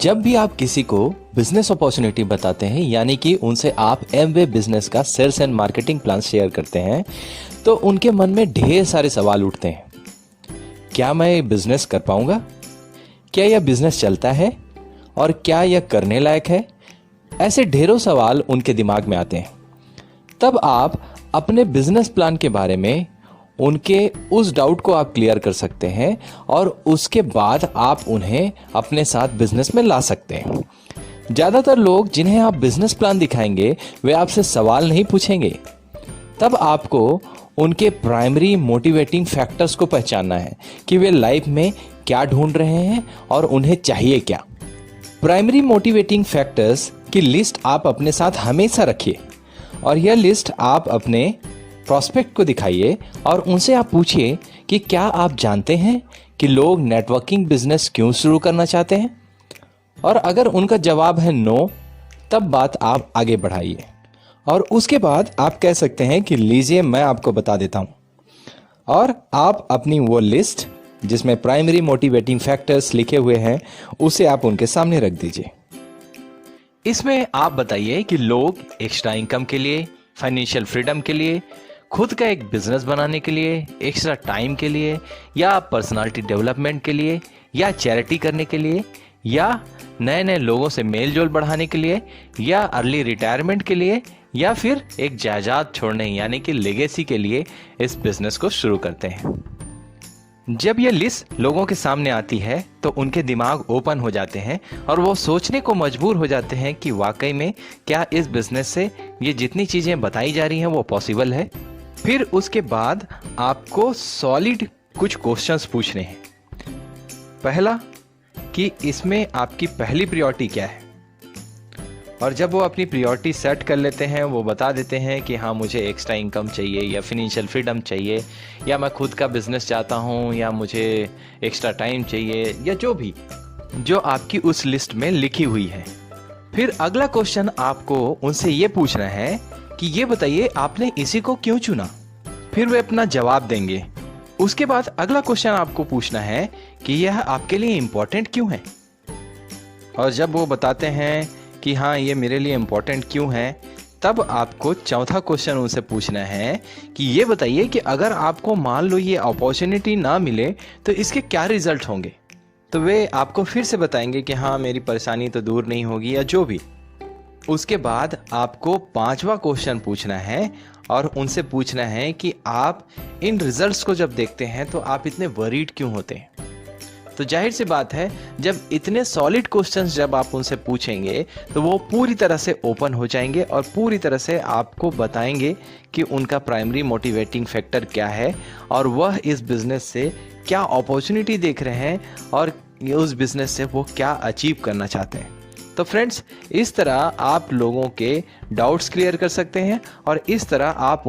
जब भी आप किसी को बिजनेस अपॉर्चुनिटी बताते हैं, यानी कि उनसे आप एमवे बिजनेस का sales and marketing plan share करते हैं, तो उनके मन में ढेर सारे सवाल उठते हैं। क्या मैं ये बिजनेस कर पाऊंगा? क्या यह बिजनेस चलता है? और क्या यह करने लायक है? ऐसे ढेरों सवाल उनके दिमाग में आते हैं। तब आप अपने बिजनेस प्लान के बारे में उनके उस डाउट को आप क्लियर कर सकते हैं और उसके बाद आप उन्हें अपने साथ बिजनेस में ला सकते हैं। ज़्यादातर लोग जिन्हें आप बिजनेस प्लान दिखाएंगे वे आपसे सवाल नहीं पूछेंगे। तब आपको उनके प्राइमरी मोटिवेटिंग फैक्टर्स को पहचानना है कि वे लाइफ में क्या ढूंढ रहे हैं और उन्हें चाहिए क्या। प्राइमरी मोटिवेटिंग फैक्टर्स की लिस्ट आप अपने साथ हमेशा रखिए और यह लिस्ट आप अपने प्रॉस्पेक्ट को दिखाइए और उनसे आप पूछिए कि क्या आप जानते हैं कि लोग नेटवर्किंग बिजनेस क्यों शुरू करना चाहते हैं। और अगर उनका जवाब है नो, तब बात आप आगे बढ़ाइए और उसके बाद आप कह सकते हैं कि लीजिए मैं आपको बता देता हूं। और आप अपनी वो लिस्ट जिसमें प्राइमरी मोटिवेटिंग फैक्टर्स लिखे हुए हैं उसे आप उनके सामने रख दीजिए। इसमें आप बताइए कि लोग एक्स्ट्रा इनकम के लिए, फाइनेंशियल फ्रीडम के लिए, खुद का एक बिजनेस बनाने के लिए, एक्स्ट्रा टाइम के लिए, या पर्सनालिटी डेवलपमेंट के लिए, या चैरिटी करने के लिए, या नए नए लोगों से मेल जोल बढ़ाने के लिए, या अर्ली रिटायरमेंट के लिए, या फिर एक जायदाद छोड़ने यानी कि लेगेसी के लिए इस बिजनेस को शुरू करते हैं। जब यह लिस्ट लोगों के सामने आती है तो उनके दिमाग ओपन हो जाते हैं और वो सोचने को मजबूर हो जाते हैं कि वाकई में क्या इस बिजनेस से ये जितनी चीजें बताई जा रही हैं वो पॉसिबल है। फिर उसके बाद आपको सॉलिड कुछ क्वेश्चंस पूछने हैं। पहला कि इसमें आपकी पहली प्रायोरिटी क्या है। और जब वो अपनी प्रायोरिटी सेट कर लेते हैं, वो बता देते हैं कि हाँ मुझे एक्स्ट्रा इनकम चाहिए, या फिनेंशियल फ्रीडम चाहिए, या मैं खुद का बिजनेस चाहता हूँ, या मुझे एक्स्ट्रा टाइम चाहिए, या जो भी जो आपकी उस लिस्ट में लिखी हुई है। फिर अगला क्वेश्चन आपको उनसे ये पूछना है कि ये बताइए आपने इसी को क्यों चुना। फिर वे अपना जवाब देंगे। उसके बाद अगला क्वेश्चन आपको पूछना है कि यह आपके लिए इम्पोर्टेंट क्यों है। और जब वो बताते हैं कि हाँ ये मेरे लिए इम्पोर्टेंट क्यों है, तब आपको चौथा क्वेश्चन उनसे पूछना है कि ये बताइए कि अगर आपको मान लो ये अपॉर्चुनिटी ना मिले तो इसके क्या रिजल्ट होंगे। तो वे आपको फिर से बताएंगे कि हाँ मेरी परेशानी तो दूर नहीं होगी, या जो भी। उसके बाद आपको पांचवा क्वेश्चन पूछना है और उनसे पूछना है कि आप इन रिजल्ट्स को जब देखते हैं तो आप इतने वरीड क्यों होते हैं। तो जाहिर सी बात है, जब इतने सॉलिड क्वेश्चंस जब आप उनसे पूछेंगे तो वो पूरी तरह से ओपन हो जाएंगे और पूरी तरह से आपको बताएंगे कि उनका प्राइमरी मोटिवेटिंग फैक्टर क्या है और वह इस बिजनेस से क्या अपॉर्चुनिटी देख रहे हैं और उस बिजनेस से वो क्या अचीव करना चाहते हैं। तो फ्रेंड्स, इस तरह आप लोगों के डाउट्स क्लियर कर सकते हैं और इस तरह आप